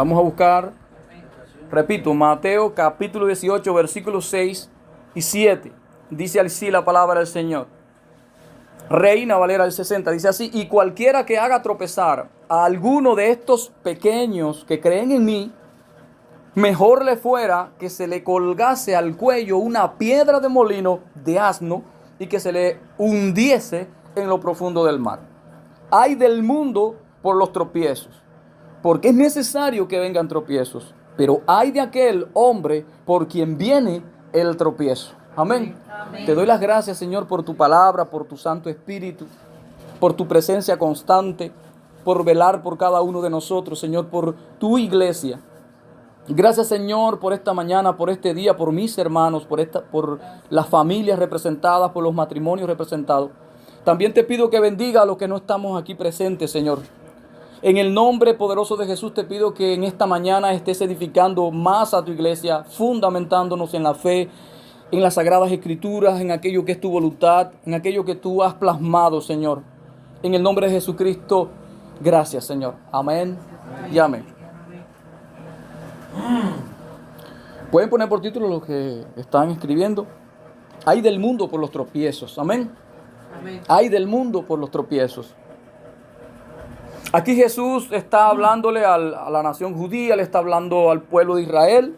Vamos a buscar, repito, Mateo capítulo 18, versículos 6 y 7. Dice así la palabra del Señor. Reina Valera del 60, dice así: y cualquiera que haga tropezar a alguno de estos pequeños que creen en mí, mejor le fuera que se le colgase al cuello una piedra de molino de asno y que se le hundiese en lo profundo del mar. Ay del mundo por los tropiezos, porque es necesario que vengan tropiezos, pero ay de aquel hombre por quien viene el tropiezo. Amén. Amén. Te doy las gracias, Señor, por tu palabra, por tu Santo Espíritu, por tu presencia constante, por velar por cada uno de nosotros, Señor, por tu iglesia. Gracias, Señor, por esta mañana, por este día, por mis hermanos, por las familias representadas, por los matrimonios representados. También te pido que bendiga a los que no estamos aquí presentes, Señor. En el nombre poderoso de Jesús te pido que en esta mañana estés edificando más a tu iglesia, fundamentándonos en la fe, en las sagradas escrituras, en aquello que es tu voluntad, en aquello que tú has plasmado, Señor. En el nombre de Jesucristo, gracias, Señor. Amén y amén. Pueden poner por título los que están escribiendo. Ay del mundo por los tropiezos. Amén. Amén. Ay del mundo por los tropiezos. Aquí Jesús está hablándole a la nación judía, le está hablando al pueblo de Israel.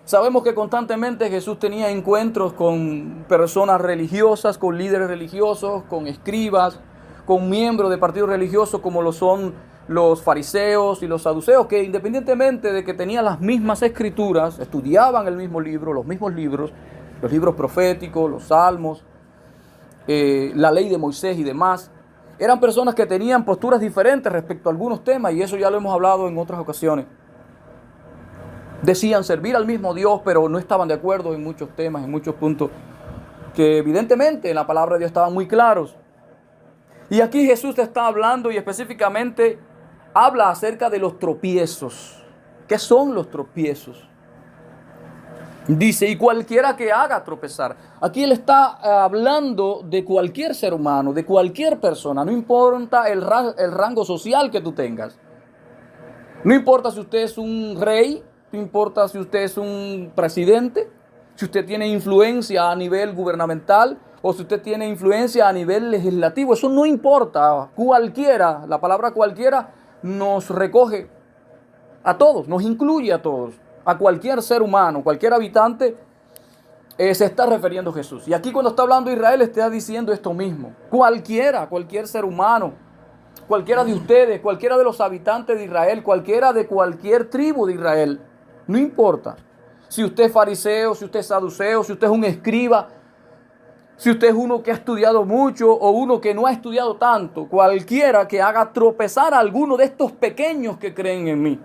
Sabemos que constantemente Jesús tenía encuentros con personas religiosas, con líderes religiosos, con escribas, con miembros de partidos religiosos como lo son los fariseos y los saduceos, que independientemente de que tenían las mismas escrituras, estudiaban el mismo libro, los mismos libros, los libros proféticos, los salmos, la ley de Moisés y demás. Eran personas que tenían posturas diferentes respecto a algunos temas, y eso ya lo hemos hablado en otras ocasiones. Decían servir al mismo Dios, pero no estaban de acuerdo en muchos temas, en muchos puntos, que evidentemente en la palabra de Dios estaban muy claros. Y aquí Jesús está hablando y específicamente habla acerca de los tropiezos. ¿Qué son los tropiezos? Dice, y cualquiera que haga tropezar. Aquí él está hablando de cualquier ser humano, de cualquier persona. No importa el rango social que tú tengas. No importa si usted es un rey, no importa si usted es un presidente, si usted tiene influencia a nivel gubernamental o si usted tiene influencia a nivel legislativo. Eso no importa. Cualquiera, la palabra cualquiera nos recoge a todos, nos incluye a todos. A cualquier ser humano, cualquier habitante, se está refiriendo a Jesús. Y aquí cuando está hablando Israel está diciendo esto mismo. Cualquier ser humano, cualquiera de ustedes, cualquiera de los habitantes de Israel, cualquiera de cualquier tribu de Israel, no importa. Si usted es fariseo, si usted es saduceo, si usted es un escriba, si usted es uno que ha estudiado mucho o uno que no ha estudiado tanto, cualquiera que haga tropezar a alguno de estos pequeños que creen en mí.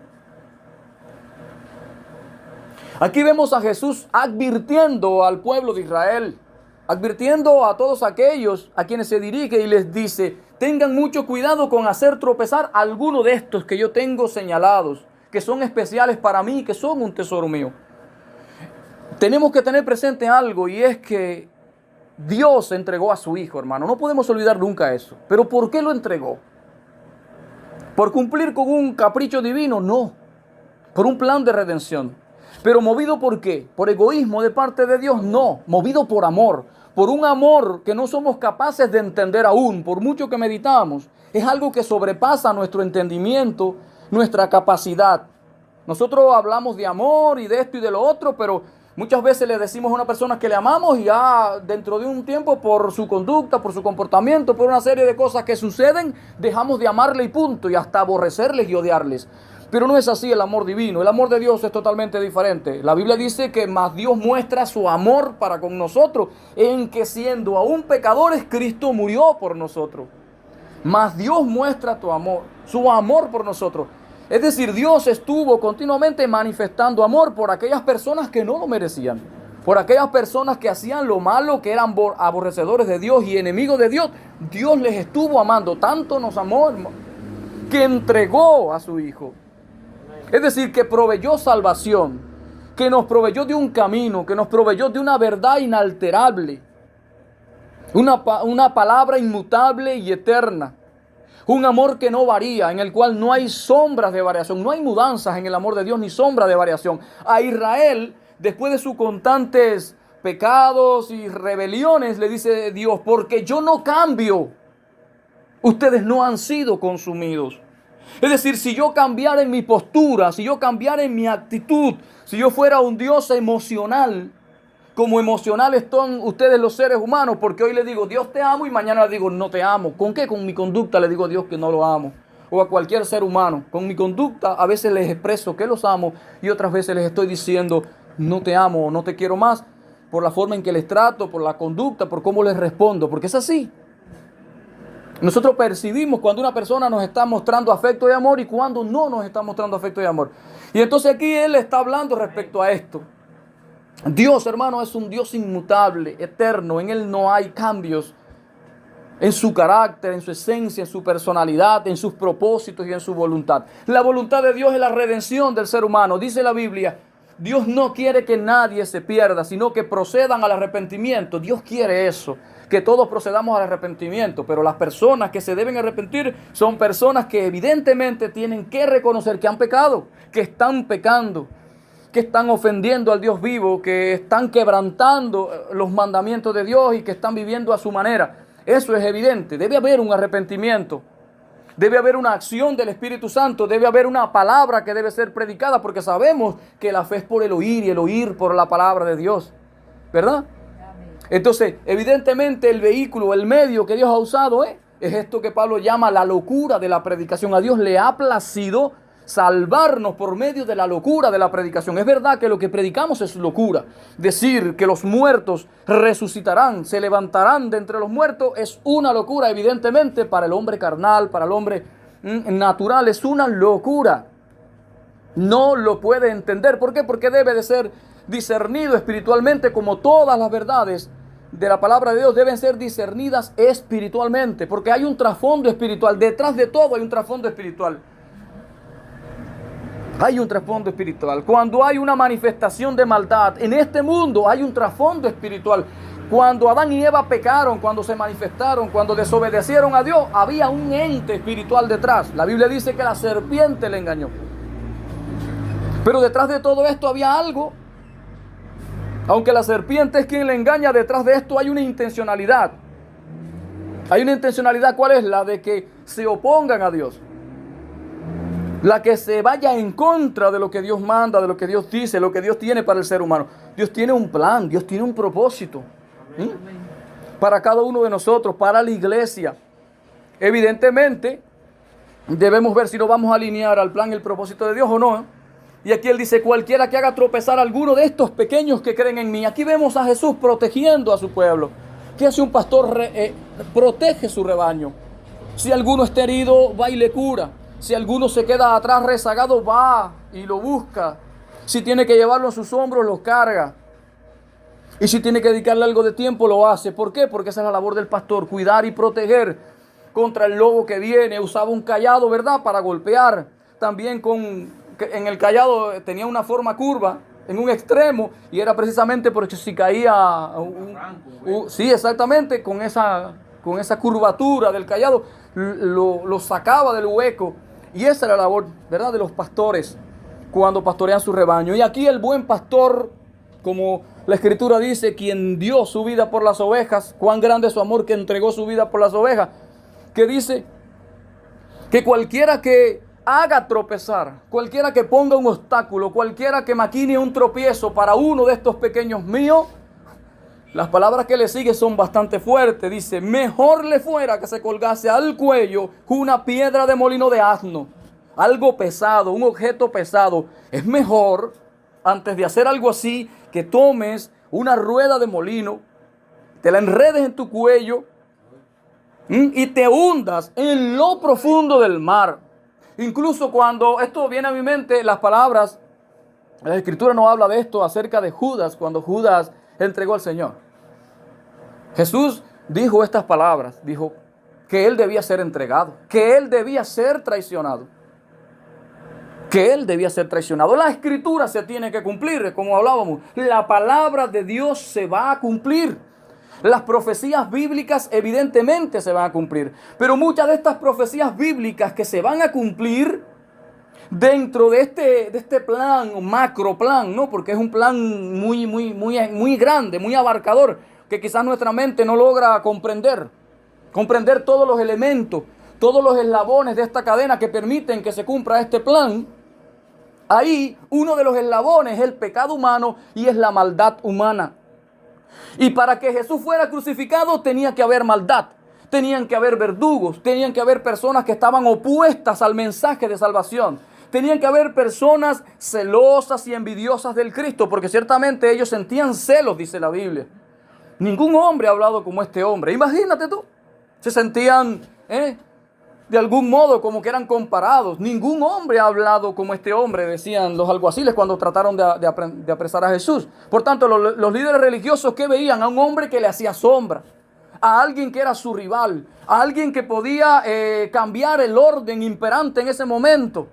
Aquí vemos a Jesús advirtiendo al pueblo de Israel, advirtiendo a todos aquellos a quienes se dirige y les dice: tengan mucho cuidado con hacer tropezar a alguno de estos que yo tengo señalados, que son especiales para mí, que son un tesoro mío. Tenemos que tener presente algo, y es que Dios entregó a su Hijo, hermano. No podemos olvidar nunca eso. ¿Pero por qué lo entregó? ¿Por cumplir con un capricho divino? No. Por un plan de redención. ¿Pero movido por qué? ¿Por egoísmo de parte de Dios? No, movido por amor. Por un amor que no somos capaces de entender aún, por mucho que meditamos. Es algo que sobrepasa nuestro entendimiento, nuestra capacidad. Nosotros hablamos de amor y de esto y de lo otro, pero muchas veces le decimos a una persona que le amamos y ya dentro de un tiempo, por su conducta, por su comportamiento, por una serie de cosas que suceden, dejamos de amarle y punto, y hasta aborrecerles y odiarles. Pero no es así el amor divino. El amor de Dios es totalmente diferente. La Biblia dice que más Dios muestra su amor para con nosotros, en que siendo aún pecadores, Cristo murió por nosotros. Más Dios muestra su amor por nosotros. Es decir, Dios estuvo continuamente manifestando amor por aquellas personas que no lo merecían. Por aquellas personas que hacían lo malo, que eran aborrecedores de Dios y enemigos de Dios. Dios les estuvo amando. Tanto nos amó que entregó a su Hijo. Es decir, que proveyó salvación, que nos proveyó de un camino, que nos proveyó de una verdad inalterable, una palabra inmutable y eterna, Un amor que no varía, en el cual no hay sombras de variación, no hay mudanzas en el amor de Dios ni sombra de variación. A Israel, después de sus constantes pecados y rebeliones, le dice Dios, porque yo no cambio, ustedes no han sido consumidos. Es decir, si yo cambiara en mi postura, si yo cambiara en mi actitud, si yo fuera un Dios emocional, como emocionales están ustedes los seres humanos, porque hoy le digo Dios te amo y mañana le digo no te amo. ¿Con qué? Con mi conducta le digo a Dios que no lo amo. O a cualquier ser humano. Con mi conducta a veces les expreso que los amo y otras veces les estoy diciendo no te amo o no te quiero más, por la forma en que les trato, por la conducta, por cómo les respondo, porque es así. Nosotros percibimos cuando una persona nos está mostrando afecto y amor y cuando no nos está mostrando afecto y amor. Y entonces aquí Él está hablando respecto a esto. Dios, hermano, es un Dios inmutable, eterno. En Él no hay cambios en su carácter, en su esencia, en su personalidad, en sus propósitos y en su voluntad. La voluntad de Dios es la redención del ser humano. Dice la Biblia, Dios no quiere que nadie se pierda, sino que procedan al arrepentimiento. Dios quiere eso, que todos procedamos al arrepentimiento, pero las personas que se deben arrepentir son personas que evidentemente tienen que reconocer que han pecado, que están pecando, que están ofendiendo al Dios vivo, que están quebrantando los mandamientos de Dios y que están viviendo a su manera. Eso es evidente. Debe haber un arrepentimiento. Debe haber una acción del Espíritu Santo. Debe haber una palabra que debe ser predicada, porque sabemos que la fe es por el oír y el oír por la palabra de Dios. ¿Verdad? Entonces, evidentemente el vehículo, el medio que Dios ha usado es esto que Pablo llama la locura de la predicación. A Dios le ha placido salvarnos por medio de la locura de la predicación. Es verdad que lo que predicamos es locura. Decir que los muertos resucitarán, se levantarán de entre los muertos, es una locura, evidentemente, para el hombre carnal, para el hombre natural, es una locura. No lo puede entender. ¿Por qué? Porque debe de ser discernido espiritualmente, como todas las verdades de la palabra de Dios deben ser discernidas espiritualmente, porque hay un trasfondo espiritual. Detrás de todo hay un trasfondo espiritual. Hay un trasfondo espiritual. Cuando hay una manifestación de maldad en este mundo, hay un trasfondo espiritual. Cuando Adán y Eva pecaron, cuando se manifestaron, cuando desobedecieron a Dios, había un ente espiritual detrás. La Biblia dice que la serpiente le engañó. Pero detrás de todo esto había algo. Aunque la serpiente es quien le engaña, detrás de esto hay una intencionalidad. Hay una intencionalidad, ¿cuál es? La de que se opongan a Dios. La que se vaya en contra de lo que Dios manda, de lo que Dios dice, lo que Dios tiene para el ser humano. Dios tiene un plan, Dios tiene un propósito. ¿Sí? Para cada uno de nosotros, para la iglesia. Evidentemente, debemos ver si nos vamos a alinear al plan y el propósito de Dios o no. Y aquí Él dice, cualquiera que haga tropezar a alguno de estos pequeños que creen en mí. Aquí vemos a Jesús protegiendo a su pueblo. ¿Qué hace un pastor? Protege su rebaño. Si alguno está herido, va y le cura. Si alguno se queda atrás rezagado, va y lo busca. Si tiene que llevarlo en sus hombros, lo carga. Y si tiene que dedicarle algo de tiempo, lo hace. ¿Por qué? Porque esa es la labor del pastor, cuidar y proteger contra el lobo que viene. Usaba un cayado, ¿verdad?, para golpear. También en el cayado tenía una forma curva en un extremo, y era precisamente porque si caía sí, exactamente, con esa curvatura del cayado lo sacaba del hueco. Y esa era la labor, ¿verdad?, de los pastores cuando pastorean su rebaño. Y aquí el buen pastor, como la Escritura dice, quien dio su vida por las ovejas, cuán grande es su amor que entregó su vida por las ovejas, que dice que cualquiera que haga tropezar, cualquiera que ponga un obstáculo, cualquiera que maquine un tropiezo para uno de estos pequeños míos, las palabras que le siguen son bastante fuertes. Dice, mejor le fuera que se colgase al cuello una piedra de molino de asno, algo pesado, un objeto pesado. Es mejor, antes de hacer algo así, que tomes una rueda de molino, te la enredes en tu cuello y te hundas en lo profundo del mar. Incluso cuando esto viene a mi mente, las palabras, la Escritura no habla de esto acerca de Judas, cuando Judas entregó al Señor. Jesús dijo estas palabras, dijo que Él debía ser entregado, que Él debía ser traicionado, que Él debía ser traicionado. La Escritura se tiene que cumplir, como hablábamos, la palabra de Dios se va a cumplir. Las profecías bíblicas evidentemente se van a cumplir, pero muchas de estas profecías bíblicas que se van a cumplir dentro de este plan, macro plan, ¿no? Porque es un plan muy grande, muy abarcador, que quizás nuestra mente no logra comprender todos los elementos, todos los eslabones de esta cadena que permiten que se cumpla este plan. Ahí uno de los eslabones es el pecado humano y es la maldad humana. Y para que Jesús fuera crucificado tenía que haber maldad, tenían que haber verdugos, tenían que haber personas que estaban opuestas al mensaje de salvación. Tenían que haber personas celosas y envidiosas del Cristo, porque ciertamente ellos sentían celos, dice la Biblia. Ningún hombre ha hablado como este hombre. Imagínate tú. Se sentían, de algún modo como que eran comparados. Ningún hombre ha hablado como este hombre, decían los alguaciles cuando trataron de apresar a Jesús. Por tanto, los líderes religiosos, ¿qué veían? A un hombre que le hacía sombra, a alguien que era su rival, a alguien que podía cambiar el orden imperante en ese momento.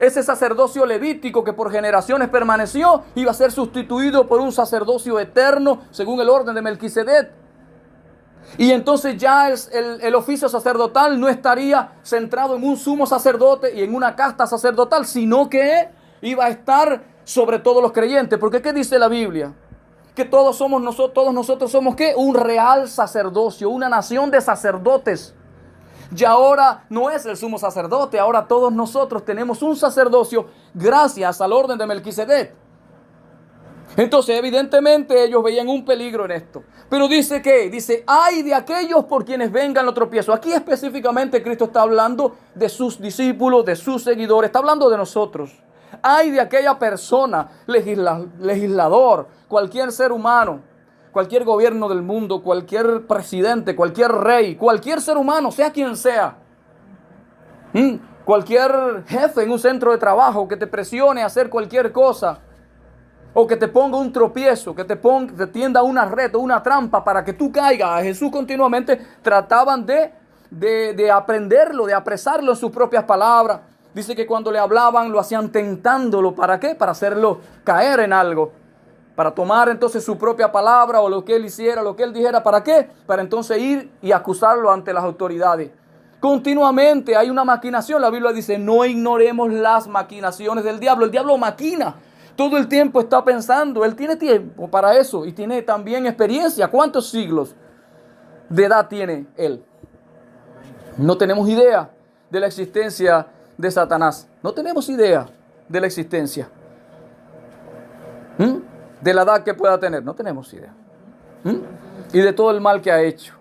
Ese sacerdocio levítico que por generaciones permaneció iba a ser sustituido por un sacerdocio eterno según el orden de Melquisedec. Y entonces ya el oficio sacerdotal no estaría centrado en un sumo sacerdote y en una casta sacerdotal, sino que iba a estar sobre todos los creyentes. Porque ¿qué dice la Biblia? Que todos nosotros somos ¿qué? Un real sacerdocio, una nación de sacerdotes. Y ahora no es el sumo sacerdote, ahora todos nosotros tenemos un sacerdocio gracias al orden de Melquisedec. Entonces, evidentemente, ellos veían un peligro en esto. Pero dice que, ay de aquellos por quienes vengan los tropiezos. Aquí específicamente Cristo está hablando de sus discípulos, de sus seguidores, está hablando de nosotros. Ay de aquella persona, legislador, cualquier ser humano, cualquier gobierno del mundo, cualquier presidente, cualquier rey, cualquier ser humano, sea quien sea. Cualquier jefe en un centro de trabajo que te presione a hacer cualquier cosa. O que te ponga un tropiezo, que te tienda una red o una trampa para que tú caigas. A Jesús continuamente trataban de aprenderlo, de apresarlo en sus propias palabras. Dice que cuando le hablaban lo hacían tentándolo. ¿Para qué? Para hacerlo caer en algo. Para tomar entonces su propia palabra o lo que él hiciera, lo que él dijera. ¿Para qué? Para entonces ir y acusarlo ante las autoridades. Continuamente hay una maquinación. La Biblia dice, no ignoremos las maquinaciones del diablo. El diablo maquina. Todo el tiempo está pensando. Él tiene tiempo para eso y tiene también experiencia. ¿Cuántos siglos de edad tiene él? No tenemos idea de la existencia de Satanás. No tenemos idea de la existencia. De la edad que pueda tener. No tenemos idea. Y de todo el mal que ha hecho.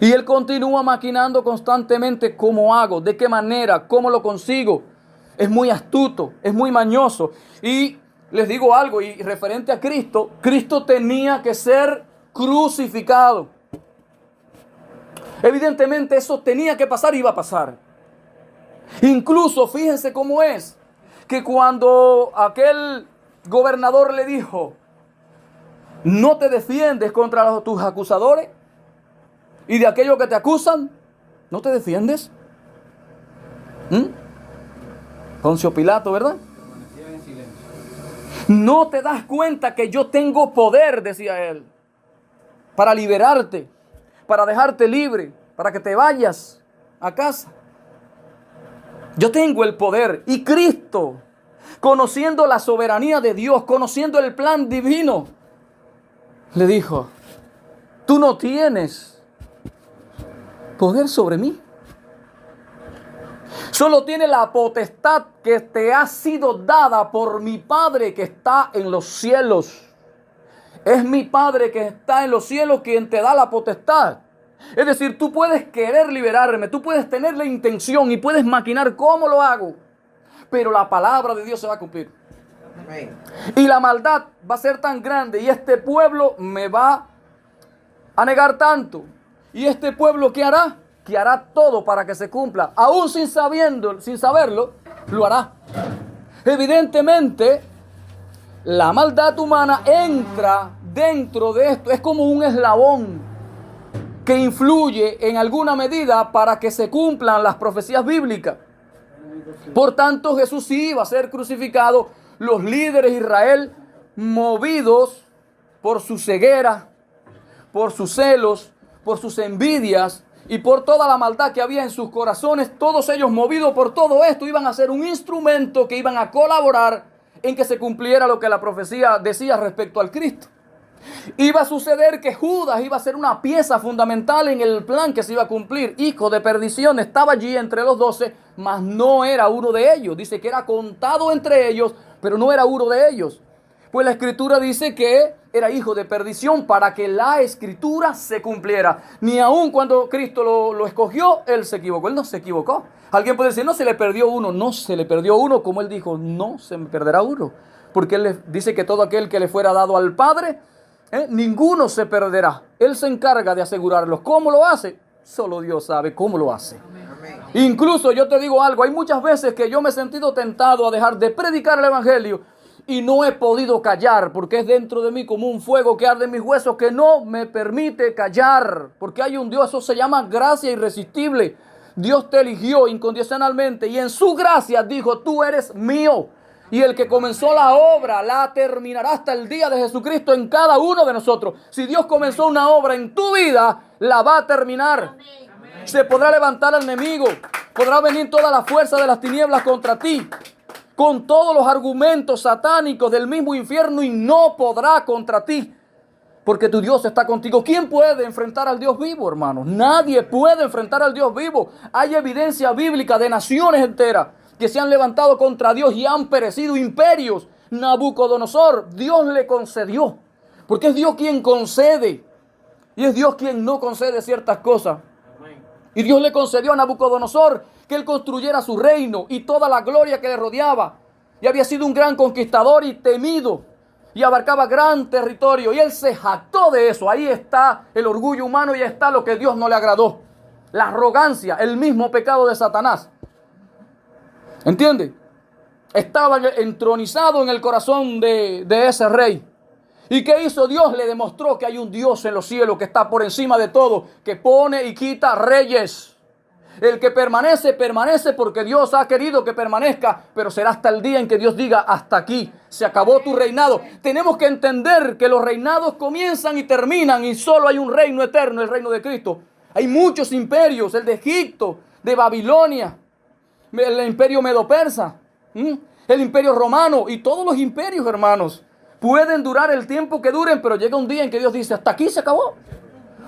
Y él continúa maquinando constantemente. ¿Cómo hago? ¿De qué manera? ¿Cómo lo consigo? Es muy astuto, es muy mañoso. Y les digo algo, y referente a Cristo, Cristo tenía que ser crucificado. Evidentemente eso tenía que pasar y iba a pasar. Incluso fíjense cómo es, que cuando aquel gobernador le dijo, no te defiendes contra tus acusadores y de aquellos que te acusan, ¿no te defiendes? Poncio Pilato, ¿verdad? No te das cuenta que yo tengo poder, decía él, para liberarte, para dejarte libre, para que te vayas a casa. Yo tengo el poder. Y Cristo, conociendo la soberanía de Dios, conociendo el plan divino, le dijo, tú no tienes poder sobre mí. Solo tiene la potestad que te ha sido dada por mi Padre que está en los cielos. Es mi Padre que está en los cielos quien te da la potestad. Es decir, tú puedes querer liberarme, tú puedes tener la intención y puedes maquinar cómo lo hago. Pero la palabra de Dios se va a cumplir. Y la maldad va a ser tan grande y este pueblo me va a negar tanto. ¿Y este pueblo qué hará? Que hará todo para que se cumpla. Aún sin saberlo, lo hará. Evidentemente, la maldad humana entra dentro de esto. Es como un eslabón que influye en alguna medida para que se cumplan las profecías bíblicas. Por tanto, Jesús sí iba a ser crucificado. Los líderes de Israel, movidos por su ceguera, por sus celos, por sus envidias y por toda la maldad que había en sus corazones, todos ellos movidos por todo esto iban a ser un instrumento que iban a colaborar en que se cumpliera lo que la profecía decía respecto al Cristo. Iba a suceder que Judas iba a ser una pieza fundamental en el plan que se iba a cumplir. Hijo de perdición, estaba allí entre los 12, mas no era uno de ellos. Dice que era contado entre ellos, pero no era uno de ellos. Pues la Escritura dice que era hijo de perdición para que la Escritura se cumpliera. Ni aun cuando Cristo lo escogió, él se equivocó. Él no se equivocó. Alguien puede decir, no, se le perdió uno. No se le perdió uno, como él dijo, no se me perderá uno. Porque él le dice que todo aquel que le fuera dado al Padre, ninguno se perderá. Él se encarga de asegurarlo. ¿Cómo lo hace? Solo Dios sabe cómo lo hace. Amén. Incluso yo te digo algo, hay muchas veces que yo me he sentido tentado a dejar de predicar el Evangelio y no he podido callar, porque es dentro de mí como un fuego que arde en mis huesos que no me permite callar, porque hay un Dios, eso se llama gracia irresistible. Dios te eligió incondicionalmente y en su gracia dijo, tú eres mío. Y el que comenzó la obra la terminará hasta el día de Jesucristo en cada uno de nosotros. Si Dios comenzó una obra en tu vida, la va a terminar. Amén. Se podrá levantar al enemigo, podrá venir toda la fuerza de las tinieblas contra ti, con todos los argumentos satánicos del mismo infierno y no podrá contra ti. Porque tu Dios está contigo. ¿Quién puede enfrentar al Dios vivo, hermanos? Nadie puede enfrentar al Dios vivo. Hay evidencia bíblica de naciones enteras que se han levantado contra Dios y han perecido imperios. Nabucodonosor, Dios le concedió, porque es Dios quien concede y es Dios quien no concede ciertas cosas. Y Dios le concedió a Nabucodonosor que él construyera su reino y toda la gloria que le rodeaba. Y había sido un gran conquistador y temido y abarcaba gran territorio y él se jactó de eso. Ahí está el orgullo humano y ahí está lo que Dios no le agradó. La arrogancia, el mismo pecado de Satanás. ¿Entiende? Estaba entronizado en el corazón de ese rey. ¿Y qué hizo Dios? Le demostró que hay un Dios en los cielos que está por encima de todo, que pone y quita reyes. El que permanece, permanece porque Dios ha querido que permanezca, pero será hasta el día en que Dios diga, hasta aquí, se acabó tu reinado. Tenemos que entender que los reinados comienzan y terminan y solo hay un reino eterno, el reino de Cristo. Hay muchos imperios, el de Egipto, de Babilonia, el imperio medo-persa, el imperio romano y todos los imperios, hermanos, pueden durar el tiempo que duren, pero llega un día en que Dios dice, hasta aquí se acabó.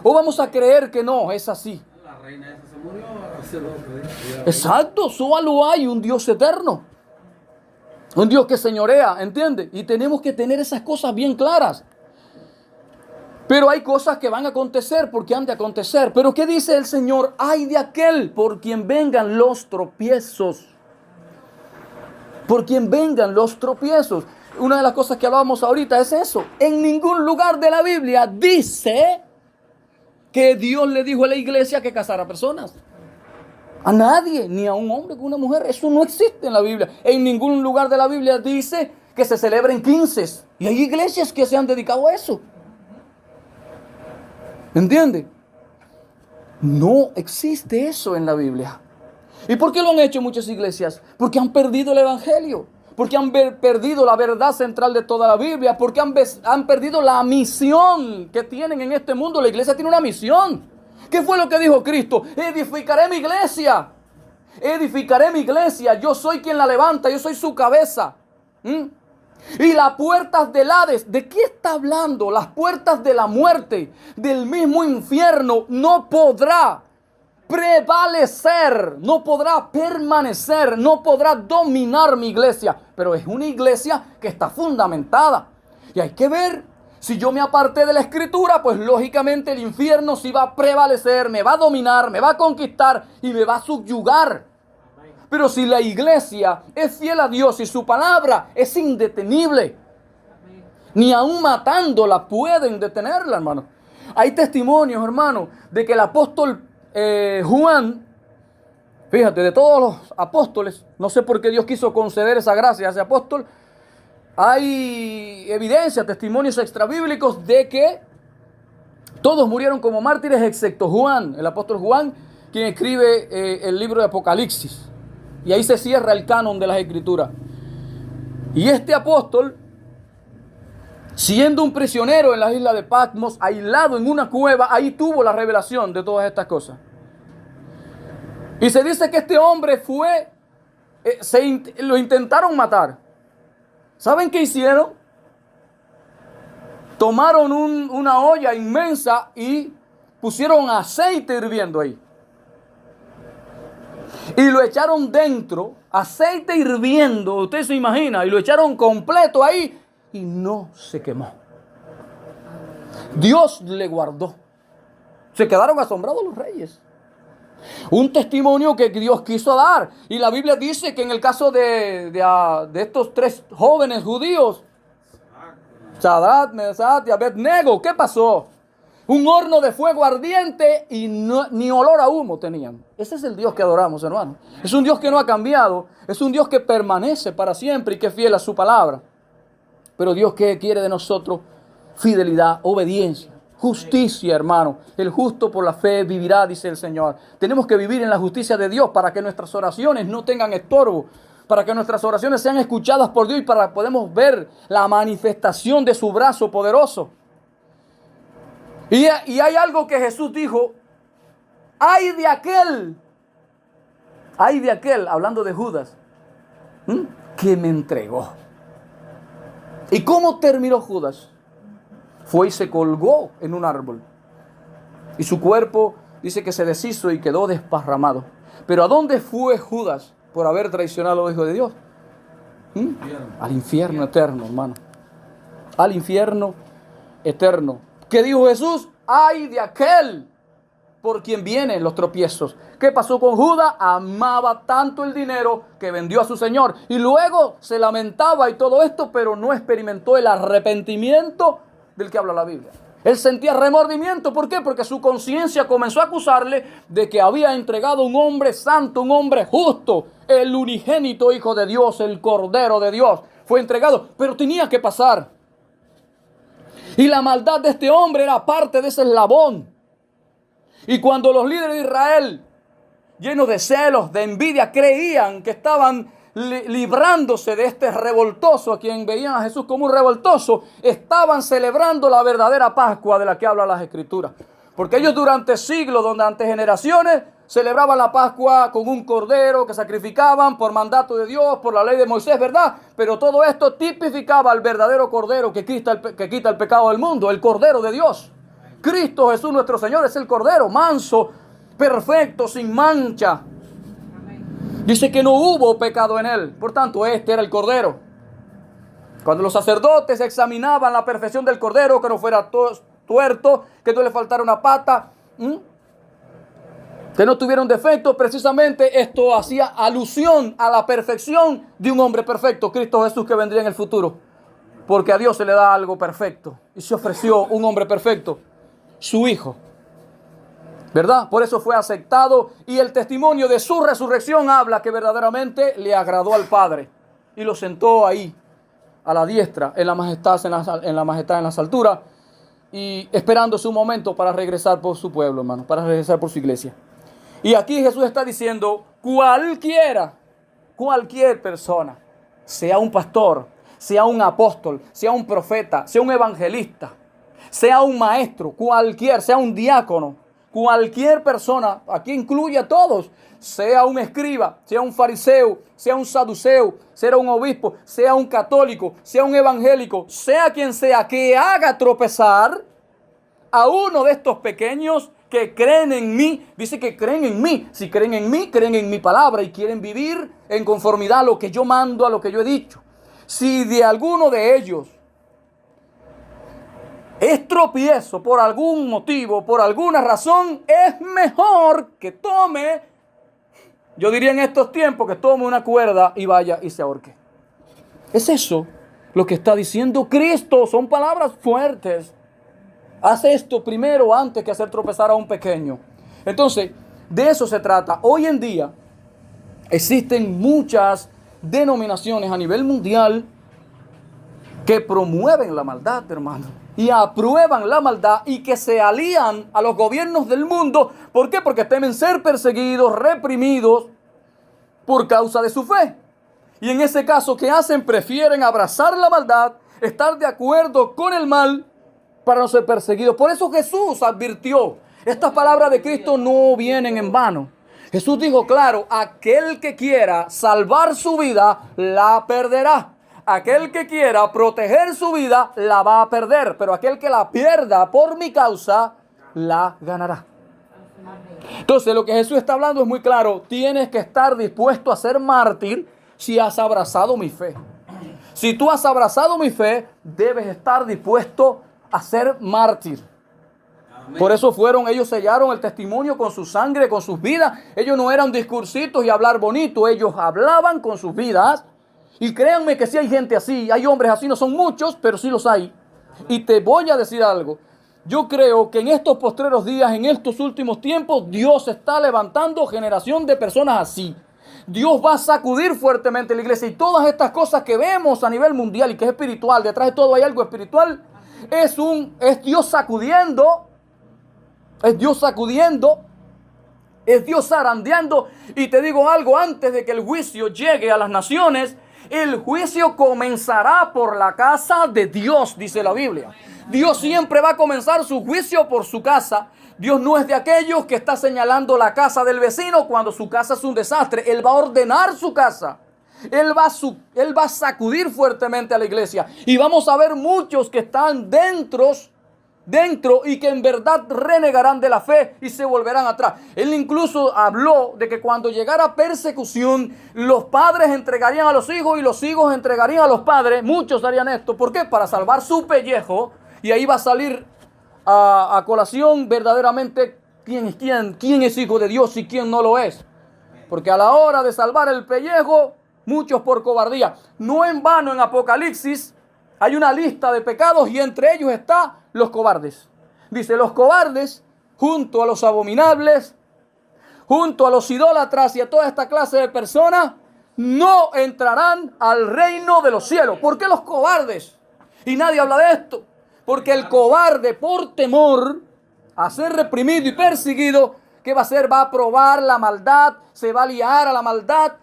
O vamos a creer que no, es así. La reina esa se murió hace rato. Exacto, solo hay un Dios eterno. Un Dios que señorea, ¿entiende? Y tenemos que tener esas cosas bien claras. Pero hay cosas que van a acontecer porque han de acontecer. Pero ¿qué dice el Señor? Ay de aquel por quien vengan los tropiezos. Por quien vengan los tropiezos. Una de las cosas que hablábamos ahorita es eso. En ningún lugar de la Biblia dice que Dios le dijo a la iglesia que casara personas. A nadie, ni a un hombre con una mujer. Eso no existe en la Biblia. En ningún lugar de la Biblia dice que se celebren 15. Y hay iglesias que se han dedicado a eso. ¿Entiende? No existe eso en la Biblia. ¿Y por qué lo han hecho muchas iglesias? Porque han perdido el evangelio. Porque han perdido la verdad central de toda la Biblia. Porque han perdido la misión que tienen en este mundo. La iglesia tiene una misión. ¿Qué fue lo que dijo Cristo? Edificaré mi iglesia. Edificaré mi iglesia. Yo soy quien la levanta. Yo soy su cabeza. Y las puertas del Hades, ¿de qué está hablando? Las puertas de la muerte, del mismo infierno, no podrá prevalecer, no podrá permanecer, no podrá dominar mi iglesia. Pero es una iglesia que está fundamentada. Y hay que ver, si yo me aparté de la Escritura, pues lógicamente el infierno sí va a prevalecer, me va a dominar, me va a conquistar y me va a subyugar. Pero si la iglesia es fiel a Dios y su palabra es indetenible, ni aún matándola pueden detenerla, hermano. Hay testimonios, hermano, de que el apóstol Juan, fíjate, de todos los apóstoles, no sé por qué Dios quiso conceder esa gracia a ese apóstol, hay evidencia, testimonios extrabíblicos de que todos murieron como mártires excepto Juan, el apóstol Juan, quien escribe el libro de Apocalipsis. Y ahí se cierra el canon de las Escrituras. Y este apóstol siendo un prisionero en la isla de Patmos, aislado en una cueva, ahí tuvo la revelación de todas estas cosas. Y se dice que este hombre fue, lo intentaron matar. ¿Saben qué hicieron? Tomaron una olla inmensa y pusieron aceite hirviendo ahí. Y lo echaron dentro, aceite hirviendo, usted se imagina, y lo echaron completo ahí y no se quemó. Dios le guardó. Se quedaron asombrados los reyes. Un testimonio que Dios quiso dar. Y la Biblia dice que en el caso de estos 3 jóvenes judíos, Sadrach, Mesach y Abednego, ¿qué pasó? Un horno de fuego ardiente y ni olor a humo tenían. Ese es el Dios que adoramos, hermano. Es un Dios que no ha cambiado. Es un Dios que permanece para siempre y que es fiel a su palabra. Pero Dios, ¿qué quiere de nosotros? Fidelidad, obediencia, justicia, hermano. El justo por la fe vivirá, dice el Señor. Tenemos que vivir en la justicia de Dios para que nuestras oraciones no tengan estorbo, para que nuestras oraciones sean escuchadas por Dios y para que podamos ver la manifestación de su brazo poderoso. Y hay algo que Jesús dijo: ay de aquel, hablando de Judas, que me entregó. ¿Y cómo terminó Judas? Fue y se colgó en un árbol. Y su cuerpo dice que se deshizo y quedó desparramado. Pero ¿a dónde fue Judas por haber traicionado al Hijo de Dios? Al infierno eterno, hermano. Al infierno eterno. ¿Qué dijo Jesús? ¡Ay de aquel por quien vienen los tropiezos! ¿Qué pasó con Judas? Amaba tanto el dinero que vendió a su Señor. Y luego se lamentaba y todo esto, pero no experimentó el arrepentimiento del que habla la Biblia. Él sentía remordimiento. ¿Por qué? Porque su conciencia comenzó a acusarle de que había entregado un hombre santo, un hombre justo, el unigénito Hijo de Dios, el Cordero de Dios. Fue entregado, pero tenía que pasar. Y la maldad de este hombre era parte de ese eslabón. Y cuando los líderes de Israel, llenos de celos, de envidia, creían que estaban librándose de este revoltoso, a quien veían a Jesús como un revoltoso, estaban celebrando la verdadera Pascua de la que hablan las Escrituras. Porque ellos durante siglos, durante generaciones, celebraban la Pascua con un cordero que sacrificaban por mandato de Dios, por la ley de Moisés, ¿verdad? Pero todo esto tipificaba al verdadero cordero que quita el pecado del mundo, el Cordero de Dios. Cristo Jesús nuestro Señor es el Cordero, manso, perfecto, sin mancha. Dice que no hubo pecado en él, por tanto este era el Cordero. Cuando los sacerdotes examinaban la perfección del Cordero, que no fuera tuerto, que no le faltara una pata, que no tuviera un defecto, precisamente esto hacía alusión a la perfección de un hombre perfecto, Cristo Jesús, que vendría en el futuro. Porque a Dios se le da algo perfecto y se ofreció un hombre perfecto, su Hijo, ¿verdad? Por eso fue aceptado, y el testimonio de su resurrección habla que verdaderamente le agradó al Padre y lo sentó ahí a la diestra, en la majestad en las alturas, y esperando su momento para regresar por su pueblo, hermano, para regresar por su iglesia. Y aquí Jesús está diciendo: cualquier persona, sea un pastor, sea un apóstol, sea un profeta, sea un evangelista, sea un maestro, sea un diácono, cualquier persona, aquí incluye a todos, sea un escriba, sea un fariseo, sea un saduceo, sea un obispo, sea un católico, sea un evangélico, sea quien sea, que haga tropezar a uno de estos pequeños que creen en mí. Dice que creen en mí. Si creen en mí, creen en mi palabra y quieren vivir en conformidad a lo que yo mando, a lo que yo he dicho. Si de alguno de ellos es tropiezo por algún motivo, por alguna razón, es mejor que tome, yo diría en estos tiempos, que tome una cuerda y vaya y se ahorque. Es eso lo que está diciendo Cristo. Son palabras fuertes. Haz esto primero antes que hacer tropezar a un pequeño. Entonces, de eso se trata. Hoy en día existen muchas denominaciones a nivel mundial que promueven la maldad, hermano, y aprueban la maldad, y que se alían a los gobiernos del mundo. ¿Por qué? Porque temen ser perseguidos, reprimidos por causa de su fe. Y en ese caso, ¿qué hacen? Prefieren abrazar la maldad, estar de acuerdo con el mal para no ser perseguidos. Por eso Jesús advirtió. Estas palabras de Cristo no vienen en vano. Jesús dijo claro, aquel que quiera salvar su vida, la perderá. Aquel que quiera proteger su vida, la va a perder. Pero aquel que la pierda por mi causa, la ganará. Entonces, lo que Jesús está hablando es muy claro. Tienes que estar dispuesto a ser mártir si has abrazado mi fe. Si tú has abrazado mi fe, debes estar dispuesto a ser mártir. Por eso ellos sellaron el testimonio con su sangre, con sus vidas. Ellos no eran discursitos y hablar bonito. Ellos hablaban con sus vidas. Y créanme que sí hay gente así, hay hombres así, no son muchos, pero sí los hay. Y te voy a decir algo. Yo creo que en estos postreros días, en estos últimos tiempos, Dios está levantando generación de personas así. Dios va a sacudir fuertemente la iglesia. Y todas estas cosas que vemos a nivel mundial y que es espiritual, detrás de todo hay algo espiritual, es Dios sacudiendo. Es Dios sacudiendo, es Dios zarandeando. Y te digo algo, antes de que el juicio llegue a las naciones, el juicio comenzará por la casa de Dios, dice la Biblia. Dios siempre va a comenzar su juicio por su casa. Dios no es de aquellos que está señalando la casa del vecino cuando su casa es un desastre. Él va a ordenar su casa. Él va a sacudir fuertemente a la iglesia. Y vamos a ver muchos que están dentro y que en verdad renegarán de la fe y se volverán atrás. Él incluso habló de que cuando llegara persecución, los padres entregarían a los hijos y los hijos entregarían a los padres. Muchos harían esto. ¿Por qué? Para salvar su pellejo. Y ahí va a salir a colación verdaderamente quién es hijo de Dios y quién no lo es. Porque a la hora de salvar el pellejo, muchos por cobardía. No en vano en Apocalipsis hay una lista de pecados y entre ellos está los cobardes. Dice, los cobardes, junto a los abominables, junto a los idólatras y a toda esta clase de personas, no entrarán al reino de los cielos. ¿Por qué los cobardes? Y nadie habla de esto. Porque el cobarde, por temor a ser reprimido y perseguido, ¿qué va a hacer? Va a probar la maldad, se va a liar a la maldad.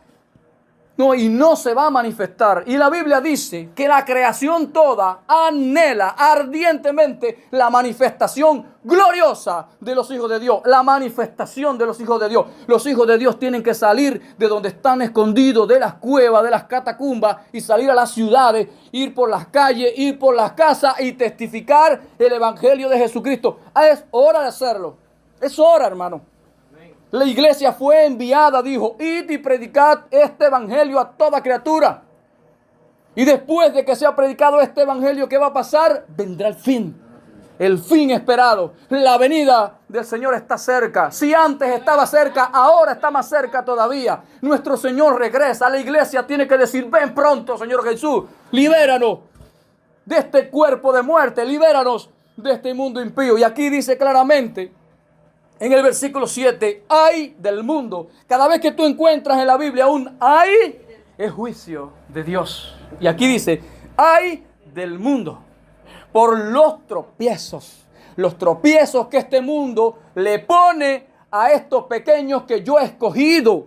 No, y no se va a manifestar. Y la Biblia dice que la creación toda anhela ardientemente la manifestación gloriosa de los hijos de Dios. La manifestación de los hijos de Dios. Los hijos de Dios tienen que salir de donde están escondidos, de las cuevas, de las catacumbas, y salir a las ciudades, ir por las calles, ir por las casas y testificar el evangelio de Jesucristo. Es hora de hacerlo. Es hora, hermano. La iglesia fue enviada, dijo, id y predicad este evangelio a toda criatura. Y después de que sea predicado este evangelio, ¿qué va a pasar? Vendrá el fin esperado. La venida del Señor está cerca. Si antes estaba cerca, ahora está más cerca todavía. Nuestro Señor regresa. La iglesia tiene que decir, ven pronto, Señor Jesús, libéranos de este cuerpo de muerte, libéranos de este mundo impío. Y aquí dice claramente, en el versículo 7, ay del mundo. Cada vez que tú encuentras en la Biblia un ay, es juicio de Dios. Y aquí dice, ay del mundo, por los tropiezos que este mundo le pone a estos pequeños que yo he escogido.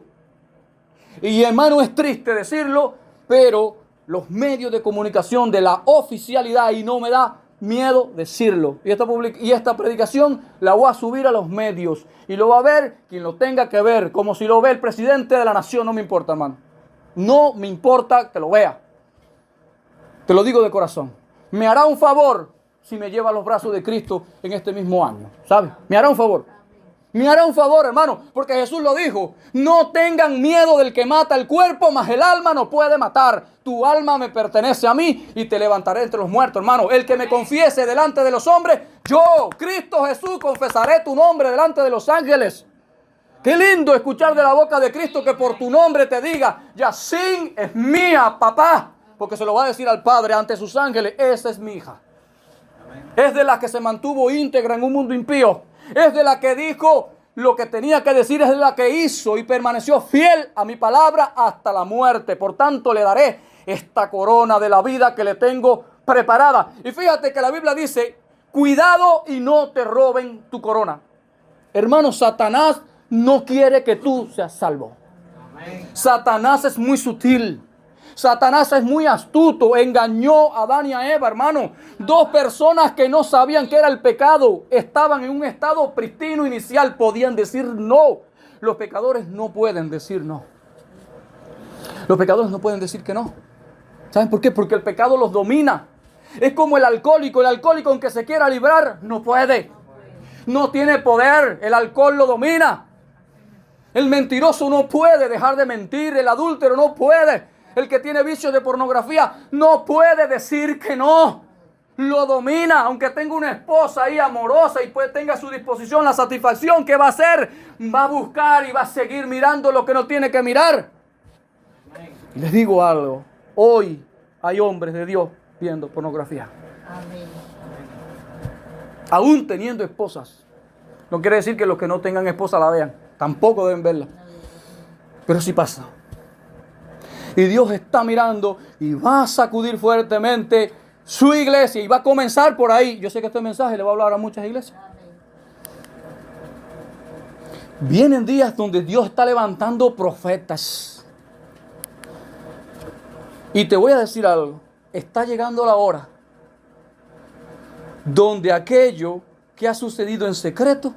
Y hermano, es triste decirlo, pero los medios de comunicación de la oficialidad, y no me da miedo decirlo, y esta predicación la voy a subir a los medios y lo va a ver quien lo tenga que ver, como si lo ve el presidente de la nación. No me importa, hermano, no me importa que lo vea, te lo digo de corazón. Me hará un favor si me lleva a los brazos de Cristo en este mismo año, ¿sabe? Me hará un favor. Me hará un favor, hermano, porque Jesús lo dijo, no tengan miedo del que mata el cuerpo, mas el alma no puede matar. Tu alma me pertenece a mí y te levantaré entre los muertos, hermano. El que me confiese delante de los hombres, yo, Cristo Jesús, confesaré tu nombre delante de los ángeles. Qué lindo escuchar de la boca de Cristo que por tu nombre te diga, Yacín es mía, papá, porque se lo va a decir al Padre ante sus ángeles, esa es mi hija. Es de la que se mantuvo íntegra en un mundo impío. Es de la que dijo lo que tenía que decir, es de la que hizo y permaneció fiel a mi palabra hasta la muerte. Por tanto, le daré esta corona de la vida que le tengo preparada. Y fíjate que la Biblia dice, cuidado y no te roben tu corona. Hermano, Satanás no quiere que tú seas salvo. Satanás es muy sutil. Satanás es muy astuto, engañó a Adán y a Eva, hermano. Dos personas que no sabían qué era el pecado, estaban en un estado pristino inicial, podían decir no. Los pecadores no pueden decir no. Los pecadores no pueden decir que no. ¿Saben por qué? Porque el pecado los domina. Es como el alcohólico aunque se quiera librar, no puede. No tiene poder, el alcohol lo domina. El mentiroso no puede dejar de mentir, el adúltero no puede. El que tiene vicios de pornografía no puede decir que no. Lo domina, aunque tenga una esposa ahí amorosa y pues tenga a su disposición la satisfacción. ¿Qué va a hacer? Va a buscar y va a seguir mirando lo que no tiene que mirar. Les digo algo, hoy hay hombres de Dios viendo pornografía. Amén. Aún teniendo esposas. No quiere decir que los que no tengan esposa la vean. Tampoco deben verla. Pero sí pasa. Y Dios está mirando y va a sacudir fuertemente su iglesia y va a comenzar por ahí. Yo sé que este mensaje le va a hablar a muchas iglesias. Vienen días donde Dios está levantando profetas. Y te voy a decir algo. Está llegando la hora donde aquello que ha sucedido en secreto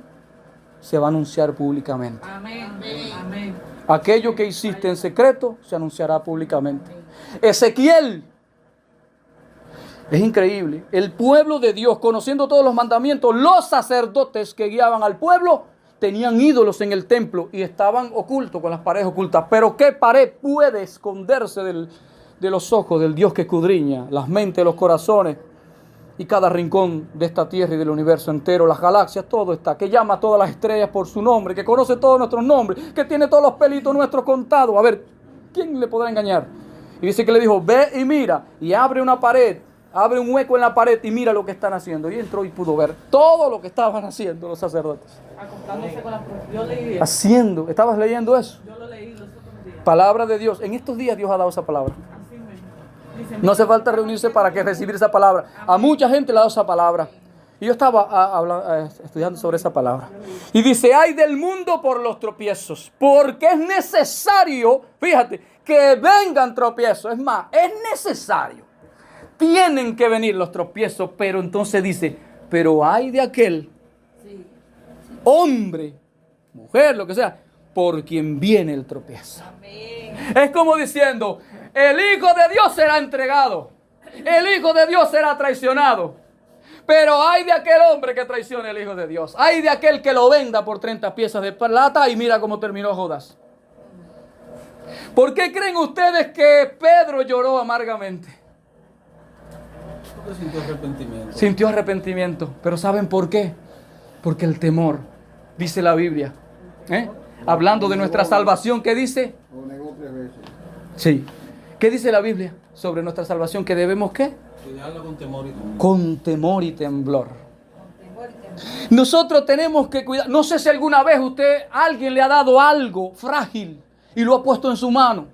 se va a anunciar públicamente. Amén. Amén. Aquello que hiciste en secreto se anunciará públicamente. Ezequiel. Es increíble. El pueblo de Dios, conociendo todos los mandamientos, los sacerdotes que guiaban al pueblo, tenían ídolos en el templo y estaban ocultos, con las paredes ocultas. Pero ¿qué pared puede esconderse de los ojos del Dios que escudriña las mentes, los corazones y cada rincón de esta tierra y del universo entero, las galaxias, todo está, que llama a todas las estrellas por su nombre, que conoce todos nuestros nombres, que tiene todos los pelitos nuestros contados? A ver, ¿quién le podrá engañar? Y dice que le dijo, ve y mira, y abre una pared, abre un hueco en la pared y mira lo que están haciendo. Y entró y pudo ver todo lo que estaban haciendo los sacerdotes. Acostándose con la yo leí eso. Haciendo, ¿estabas leyendo eso? Yo lo leí los otros días. Palabra de Dios. En estos días Dios ha dado esa palabra. No hace falta reunirse para que recibir esa palabra. A mucha gente le ha dado esa palabra. Y yo estaba estudiando sobre esa palabra. Y dice, ay del mundo por los tropiezos. Porque es necesario, fíjate, que vengan tropiezos. Es más, es necesario. Tienen que venir los tropiezos. Pero entonces dice, pero ay de aquel hombre, mujer, lo que sea, por quien viene el tropiezo. Amén. Es como diciendo, el Hijo de Dios será entregado, el Hijo de Dios será traicionado, pero hay de aquel hombre que traicione al Hijo de Dios, hay de aquel que lo venda por 30 piezas de plata. Y mira cómo terminó Judas. ¿Por qué creen ustedes que Pedro lloró amargamente? Porque sintió arrepentimiento. Sintió arrepentimiento, pero ¿saben por qué? Porque el temor, dice la Biblia, hablando de nuestra salvación, ¿qué dice? Lo negó 3 veces. Sí. ¿Qué dice la Biblia sobre nuestra salvación? ¿Que debemos qué? Cuidarla con temor y temblor. Con temor y temblor. Nosotros tenemos que cuidar. No sé si alguna vez alguien le ha dado algo frágil y lo ha puesto en su mano.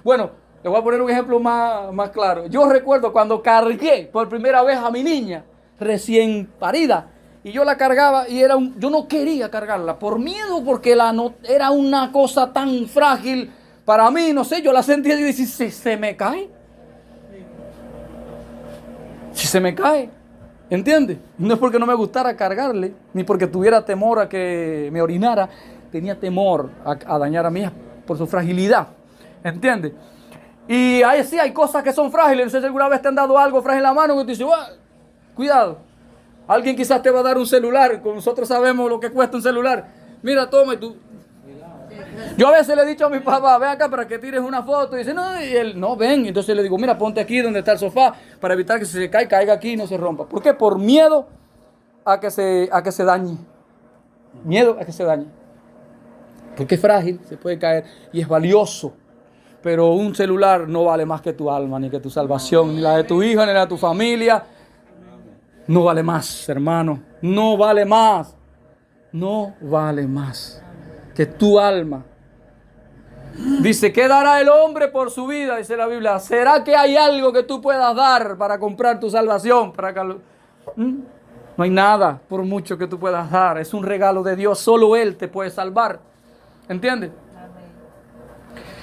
Bueno, le voy a poner un ejemplo más claro. Yo recuerdo cuando cargué por primera vez a mi niña recién parida. Y yo la cargaba y yo no quería cargarla por miedo, porque era una cosa tan frágil para mí. No sé, yo la sentía y decía, si se me cae. Si se me cae. ¿Entiendes? No es porque no me gustara cargarle, ni porque tuviera temor a que me orinara. Tenía temor a dañar a mi hija por su fragilidad. ¿Entiendes? Y ahí sí hay cosas que son frágiles. No sé si alguna vez te han dado algo frágil en la mano que te dice, cuidado. Alguien quizás te va a dar un celular. Nosotros sabemos lo que cuesta un celular. Mira, toma y tú. Yo a veces le he dicho a mi papá, ven acá para que tires una foto. Y dice, no, y él, no, ven. Entonces le digo, mira, ponte aquí donde está el sofá para evitar que si se caiga aquí y no se rompa. ¿Por qué? Por miedo a que se dañe. Miedo a que se dañe. Porque es frágil, se puede caer y es valioso. Pero un celular no vale más que tu alma, ni que tu salvación, ni la de tu hija, ni la de tu familia. No vale más, hermano. No vale más. No vale más que tu alma. Dice, ¿qué dará el hombre por su vida? Dice la Biblia. ¿Será que hay algo que tú puedas dar para comprar tu salvación? No hay nada, por mucho que tú puedas dar. Es un regalo de Dios. Solo Él te puede salvar. ¿Entiendes?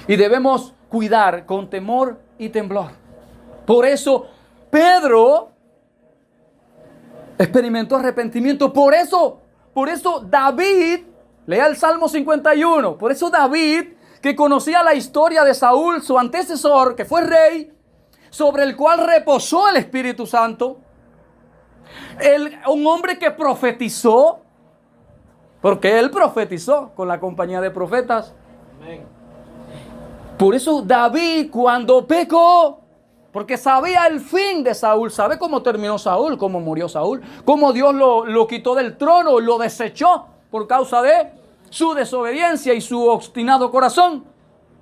Y debemos cuidar con temor y temblor. Por eso Pedro experimentó arrepentimiento. Por eso David, lea el Salmo 51, por eso David, que conocía la historia de Saúl, su antecesor, que fue rey, sobre el cual reposó el Espíritu Santo, un hombre que profetizó, porque él profetizó con la compañía de profetas. Amén. Por eso David, cuando pecó, porque sabía el fin de Saúl, sabe cómo terminó Saúl, cómo murió Saúl, cómo Dios lo quitó del trono, lo desechó por causa de su desobediencia y su obstinado corazón.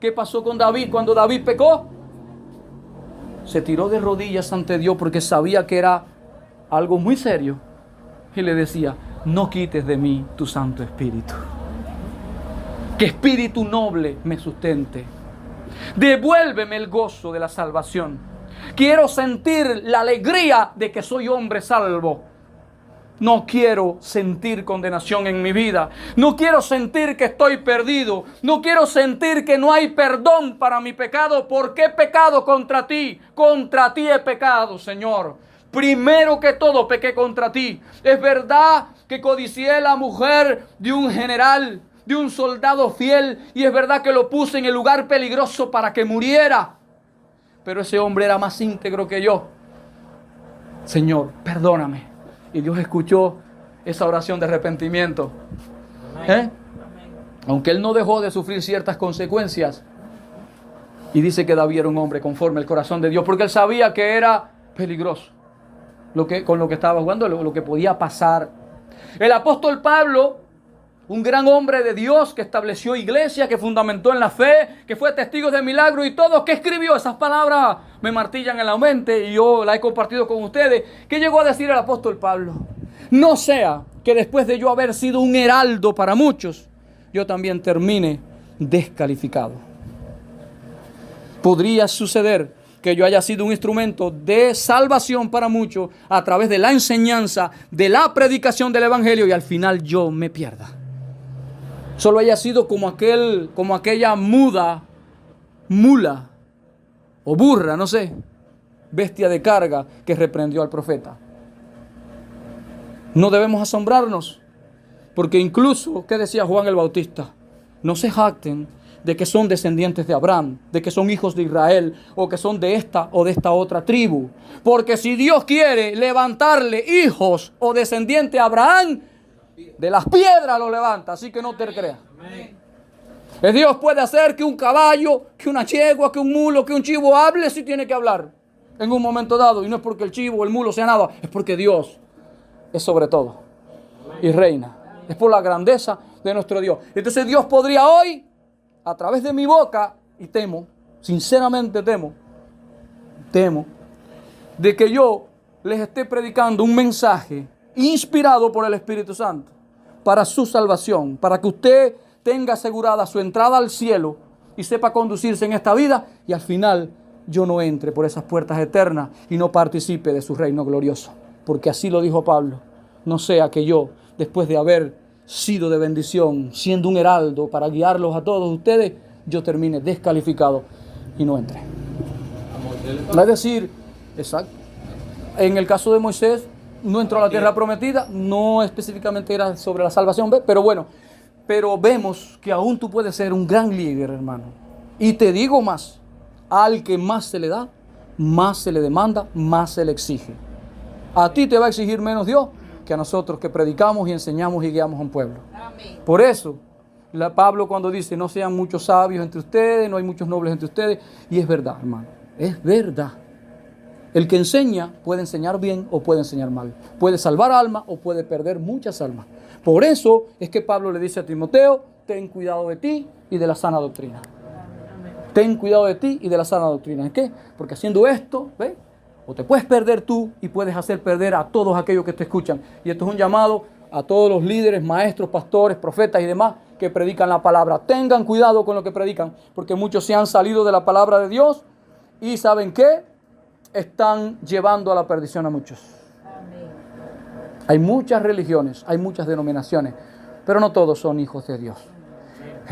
¿Qué pasó con David cuando David pecó? Se tiró de rodillas ante Dios porque sabía que era algo muy serio. Y le decía, no quites de mí tu Santo Espíritu. Que espíritu noble me sustente. Devuélveme el gozo de la salvación. Quiero sentir la alegría de que soy hombre salvo. No quiero sentir condenación en mi vida. No quiero sentir que estoy perdido. No quiero sentir que no hay perdón para mi pecado. Porque he pecado contra ti. Contra ti he pecado, Señor. Primero que todo pequé contra ti. Es verdad que codicié la mujer de un general, de un soldado fiel. Y es verdad que lo puse en el lugar peligroso para que muriera. Pero ese hombre era más íntegro que yo. Señor, perdóname. Y Dios escuchó esa oración de arrepentimiento. Aunque él no dejó de sufrir ciertas consecuencias. Y dice que David era un hombre conforme al corazón de Dios. Porque él sabía que era peligroso. Con lo que estaba jugando, lo que podía pasar. El apóstol Pablo, un gran hombre de Dios que estableció iglesia, que fundamentó en la fe, que fue testigo de milagros y todo, que escribió esas palabras, me martillan en la mente y yo la he compartido con ustedes. ¿Qué llegó a decir el apóstol Pablo? No sea que después de yo haber sido un heraldo para muchos, yo también termine descalificado. Podría suceder que yo haya sido un instrumento de salvación para muchos a través de la enseñanza, de la predicación del evangelio y al final yo me pierda. Solo haya sido como aquella mula o burra, no sé, bestia de carga que reprendió al profeta. No debemos asombrarnos, porque incluso, ¿qué decía Juan el Bautista? No se jacten de que son descendientes de Abraham, de que son hijos de Israel, o que son de esta o de esta otra tribu. Porque si Dios quiere levantarle hijos o descendientes a Abraham, de las piedras lo levanta, así que no te creas. Dios puede hacer que un caballo, que una yegua, que un mulo, que un chivo hable si tiene que hablar en un momento dado. Y no es porque el chivo o el mulo sea nada, es porque Dios es sobre todo y reina. Es por la grandeza de nuestro Dios. Entonces Dios podría hoy, a través de mi boca, y temo, sinceramente temo, de que yo les esté predicando un mensaje inspirado por el Espíritu Santo para su salvación, para que usted tenga asegurada su entrada al cielo y sepa conducirse en esta vida y al final yo no entre por esas puertas eternas y no participe de su reino glorioso. Porque así lo dijo Pablo. No sea que yo, después de haber sido de bendición, siendo un heraldo para guiarlos a todos ustedes, yo termine descalificado y no entre. Es decir, exacto. En el caso de Moisés, no entró a la tierra prometida, no específicamente era sobre la salvación, pero bueno, pero vemos que aún tú puedes ser un gran líder, hermano. Y te digo más, al que más se le da, más se le demanda, más se le exige. A ti te va a exigir menos Dios que a nosotros que predicamos y enseñamos y guiamos a un pueblo. Amén. Por eso, Pablo cuando dice, no sean muchos sabios entre ustedes, no hay muchos nobles entre ustedes, y es verdad, hermano, es verdad. El que enseña puede enseñar bien o puede enseñar mal. Puede salvar almas o puede perder muchas almas. Por eso es que Pablo le dice a Timoteo, ten cuidado de ti y de la sana doctrina. Ten cuidado de ti y de la sana doctrina. ¿En qué? Porque haciendo esto, ¿ves? O te puedes perder tú y puedes hacer perder a todos aquellos que te escuchan. Y esto es un llamado a todos los líderes, maestros, pastores, profetas y demás que predican la palabra. Tengan cuidado con lo que predican, porque muchos se han salido de la palabra de Dios y ¿saben qué? Están llevando a la perdición a muchos. Amén. Hay muchas religiones, hay muchas denominaciones, pero no todos son hijos de Dios.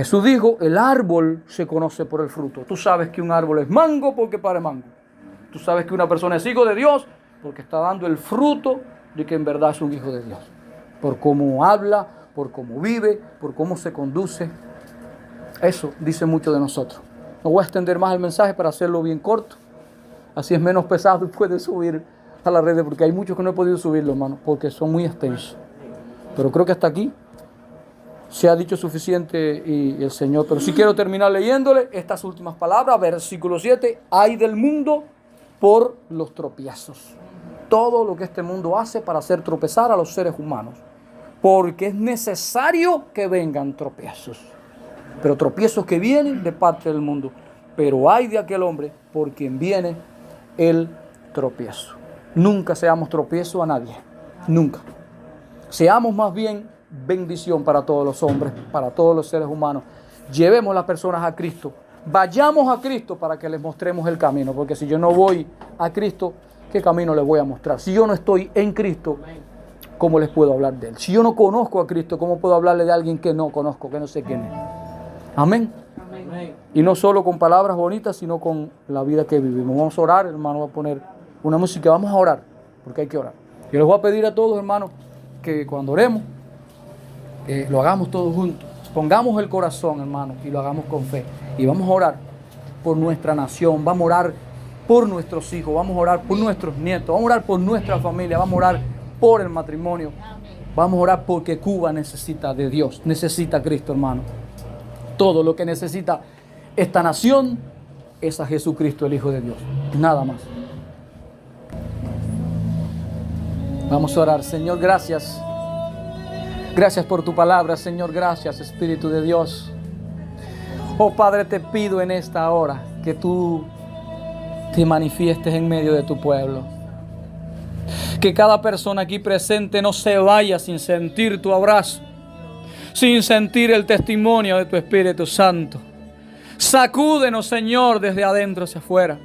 Jesús dijo, el árbol se conoce por el fruto. Tú sabes que un árbol es mango porque pare mango. Tú sabes que una persona es hijo de Dios porque está dando el fruto de que en verdad es un hijo de Dios. Por cómo habla, por cómo vive, por cómo se conduce. Eso dice mucho de nosotros. No voy a extender más el mensaje para hacerlo bien corto. Así es menos pesado y puede subir a las redes, porque hay muchos que no he podido subirlo, hermano, porque son muy extensos. Pero creo que hasta aquí se ha dicho suficiente y el Señor. Pero sí quiero terminar leyéndole estas últimas palabras, versículo 7. Ay del mundo por los tropiezos. Todo lo que este mundo hace para hacer tropezar a los seres humanos. Porque es necesario que vengan tropiezos. Pero tropiezos que vienen de parte del mundo. Pero ay de aquel hombre por quien viene el tropiezo. Nunca seamos tropiezo a nadie. Nunca. Seamos más bien bendición para todos los hombres, para todos los seres humanos. Llevemos las personas a Cristo. Vayamos a Cristo para que les mostremos el camino. Porque si yo no voy a Cristo, ¿qué camino les voy a mostrar? Si yo no estoy en Cristo, ¿cómo les puedo hablar de Él? Si yo no conozco a Cristo, ¿cómo puedo hablarle de alguien que no conozco, que no sé quién es? Amén. Amén. Y no solo con palabras bonitas, sino con la vida que vivimos. Vamos a orar, hermano, va a poner una música. Vamos a orar, porque hay que orar. Yo les voy a pedir a todos, hermanos, que cuando oremos, lo hagamos todos juntos. Pongamos el corazón, hermano, y lo hagamos con fe. Y vamos a orar por nuestra nación, vamos a orar por nuestros hijos, vamos a orar por nuestros nietos, vamos a orar por nuestra familia, vamos a orar por el matrimonio. Vamos a orar porque Cuba necesita de Dios, necesita a Cristo, hermano. Todo lo que necesita esta nación es a Jesucristo, el Hijo de Dios. Nada más. Vamos a orar. Señor, gracias. Gracias por tu palabra, Señor. Gracias, Espíritu de Dios. Oh Padre, te pido en esta hora que tú te manifiestes en medio de tu pueblo. Que cada persona aquí presente no se vaya sin sentir tu abrazo, sin sentir el testimonio de tu Espíritu Santo. Sacúdenos, Señor, desde adentro hacia afuera.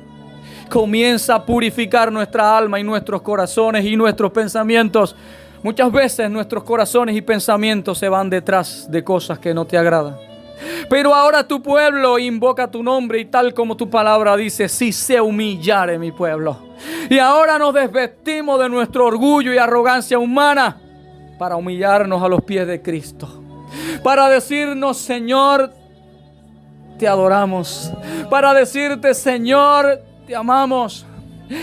Comienza a purificar nuestra alma y nuestros corazones y nuestros pensamientos. Muchas veces nuestros corazones y pensamientos se van detrás de cosas que no te agradan. Pero ahora tu pueblo invoca tu nombre y tal como tu palabra dice, si se humillare mi pueblo. Y ahora nos desvestimos de nuestro orgullo y arrogancia humana para humillarnos a los pies de Cristo. Para decirnos, Señor, te adoramos. Para decirte, Señor, te amamos.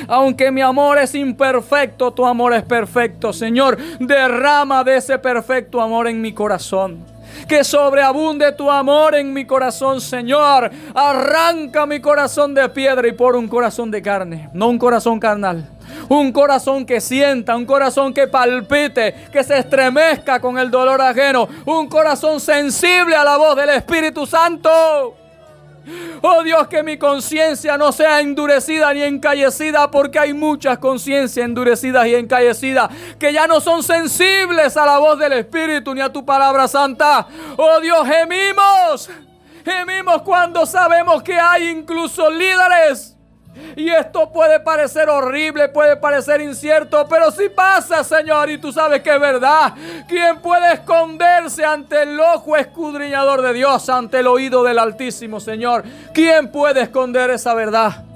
Aunque mi amor es imperfecto, tu amor es perfecto. Señor, derrama de ese perfecto amor en mi corazón. Que sobreabunde tu amor en mi corazón, Señor. Arranca mi corazón de piedra y por un corazón de carne, no un corazón carnal. Un corazón que sienta, un corazón que palpite, que se estremezca con el dolor ajeno. Un corazón sensible a la voz del Espíritu Santo. Oh Dios, que mi conciencia no sea endurecida ni encallecida, porque hay muchas conciencias endurecidas y encallecidas que ya no son sensibles a la voz del Espíritu ni a tu palabra santa. Oh Dios, gemimos cuando sabemos que hay incluso líderes. Y esto puede parecer horrible, puede parecer incierto, pero si pasa, Señor, y tú sabes que es verdad. ¿Quién puede esconderse ante el ojo escudriñador de Dios, ante el oído del Altísimo, Señor? ¿Quién puede esconder esa verdad?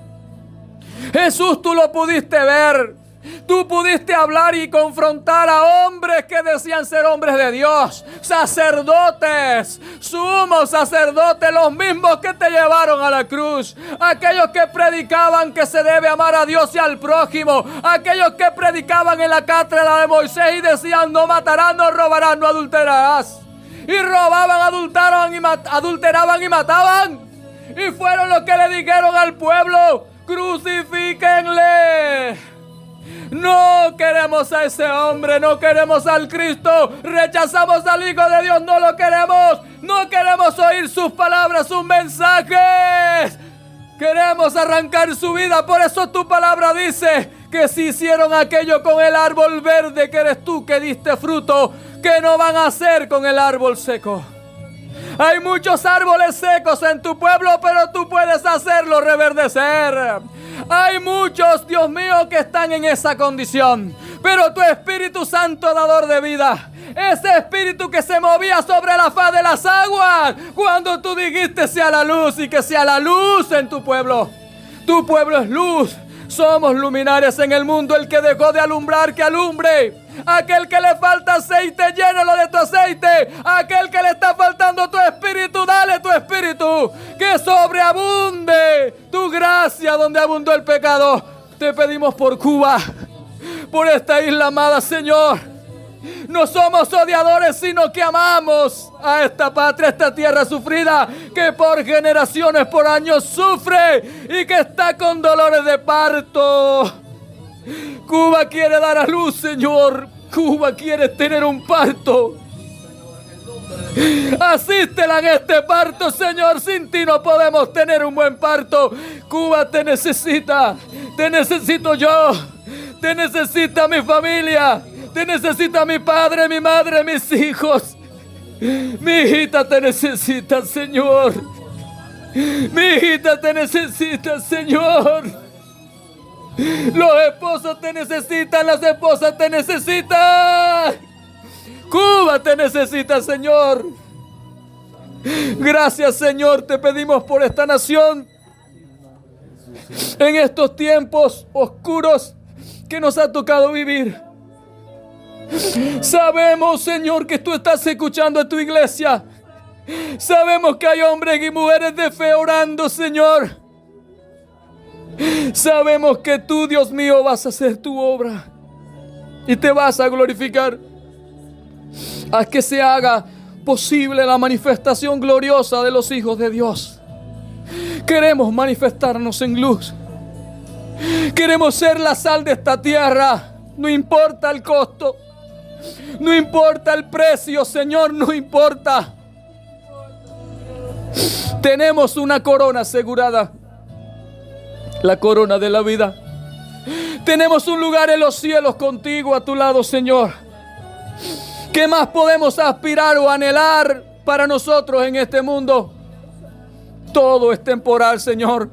Jesús, tú lo pudiste ver. Tú pudiste hablar y confrontar a hombres que decían ser hombres de Dios, sacerdotes, sumos sacerdotes, los mismos que te llevaron a la cruz, aquellos que predicaban que se debe amar a Dios y al prójimo, aquellos que predicaban en la cátedra de Moisés y decían no matarás, no robarás, no adulterarás, y robaban, adulteraban y mataban, y fueron los que le dijeron al pueblo, crucifíquenle. No queremos a ese hombre, no queremos al Cristo, rechazamos al Hijo de Dios, no lo queremos, no queremos oír sus palabras, sus mensajes, queremos arrancar su vida. Por eso tu palabra dice que si hicieron aquello con el árbol verde que eres tú que diste fruto, que no van a hacer con el árbol seco. Hay muchos árboles secos en tu pueblo, pero tú puedes hacerlo reverdecer. Hay muchos, Dios mío, que están en esa condición, pero tu Espíritu Santo dador de vida, ese Espíritu que se movía sobre la faz de las aguas, cuando tú dijiste sea la luz y que sea la luz en tu pueblo. Tu pueblo es luz, somos luminares en el mundo. El que dejó de alumbrar, que alumbre. Aquel que le falta aceite, llénalo de tu aceite. Aquel que le está faltando tu espíritu, dale tu espíritu. Que sobreabunde tu gracia donde abundó el pecado. Te pedimos por Cuba, por esta isla amada, Señor. No somos odiadores, sino que amamos a esta patria, esta tierra sufrida, que por generaciones, por años sufre y que está con dolores de parto. Cuba quiere dar a luz, Señor. Cuba quiere tener un parto. Asístela en este parto, Señor. Sin ti no podemos tener un buen parto. Cuba te necesita. Te necesito yo. Te necesita mi familia. Te necesita mi padre, mi madre, mis hijos. Mi hijita te necesita, Señor. Mi hijita te necesita, Señor. Los esposos te necesitan, las esposas te necesitan. Cuba te necesita, Señor. Gracias, Señor, te pedimos por esta nación. En estos tiempos oscuros que nos ha tocado vivir. Sabemos, Señor, que tú estás escuchando a tu iglesia. Sabemos que hay hombres y mujeres de fe orando, Señor. Sabemos que tú, Dios mío, vas a hacer tu obra y te vas a glorificar. Haz que se haga posible la manifestación gloriosa de los hijos de Dios. Queremos manifestarnos en luz. Queremos ser la sal de esta tierra. No importa el costo. No importa el precio, Señor, no importa. Tenemos una corona asegurada. La corona de la vida. Tenemos un lugar en los cielos contigo a tu lado, Señor. ¿Qué más podemos aspirar o anhelar para nosotros en este mundo? Todo es temporal, Señor.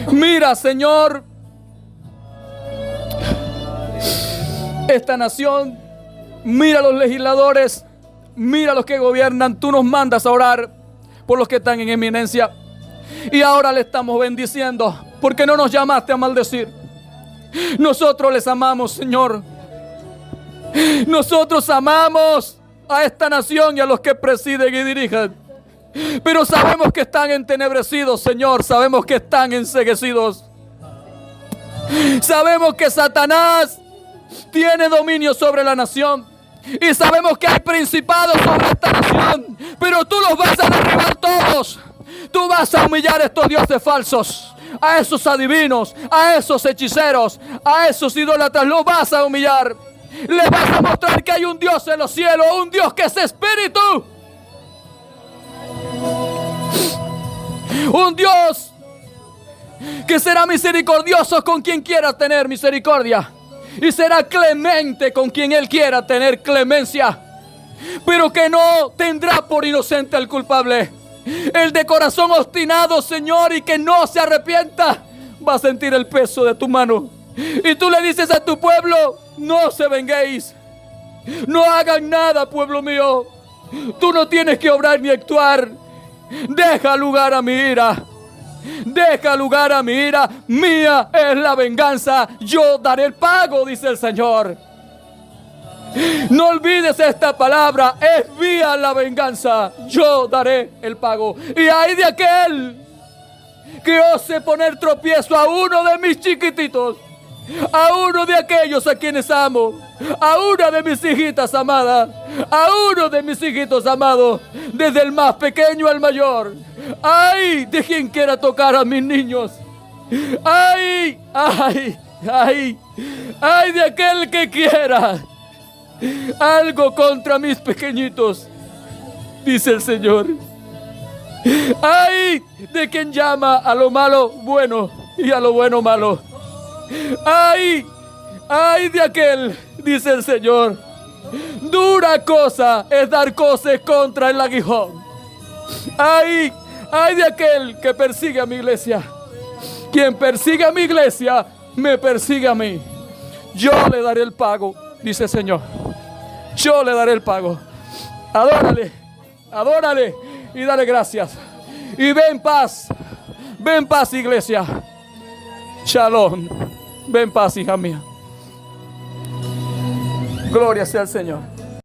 Mira, Señor, esta nación. Mira a los legisladores. Mira a los que gobiernan. Tú nos mandas a orar por los que están en eminencia. Y ahora le estamos bendiciendo porque no nos llamaste a maldecir. Nosotros les amamos, Señor. Nosotros amamos a esta nación y a los que presiden y dirigen. Pero sabemos que están entenebrecidos, Señor. Sabemos que están enceguecidos. Sabemos que Satanás tiene dominio sobre la nación. Y sabemos que hay principados sobre esta nación. Pero tú los vas a derribar todos. Tú vas a humillar a estos dioses falsos, a esos adivinos, a esos hechiceros, a esos idólatras. Los vas a humillar. Les vas a mostrar que hay un Dios en los cielos, un Dios que es espíritu. Un Dios que será misericordioso con quien quiera tener misericordia. Y será clemente con quien Él quiera tener clemencia. Pero que no tendrá por inocente al culpable. El de corazón obstinado, Señor, y que no se arrepienta, va a sentir el peso de tu mano. Y tú le dices a tu pueblo: no se venguéis. No hagan nada, pueblo mío. Tú no tienes que obrar ni actuar. Deja lugar a mi ira. Deja lugar a mi ira. Mía es la venganza. Yo daré el pago, dice el Señor. No olvides esta palabra. Es mía la venganza. Yo daré el pago. Y hay de aquel que ose poner tropiezo a uno de mis chiquititos, a uno de aquellos a quienes amo, a una de mis hijitas amadas, a uno de mis hijitos amados, desde el más pequeño al mayor. ¡Ay! De quien quiera tocar a mis niños. ¡Ay! ¡Ay! ¡Ay! ¡Ay de aquel que quiera algo contra mis pequeñitos! Dice el Señor. ¡Ay! De quien llama a lo malo bueno y a lo bueno malo. ¡Ay! ¡Ay de aquel! Dice el Señor. Dura cosa es dar coces contra el aguijón. ¡Ay! ¡Ay de aquel que persigue a mi iglesia! Quien persigue a mi iglesia, me persigue a mí. yo le daré el pago, dice el Señor. Yo le daré el pago. Adórale, adórale y dale gracias. Y ve en paz, iglesia. Shalom. Ve en paz, hija mía. Gloria sea al Señor.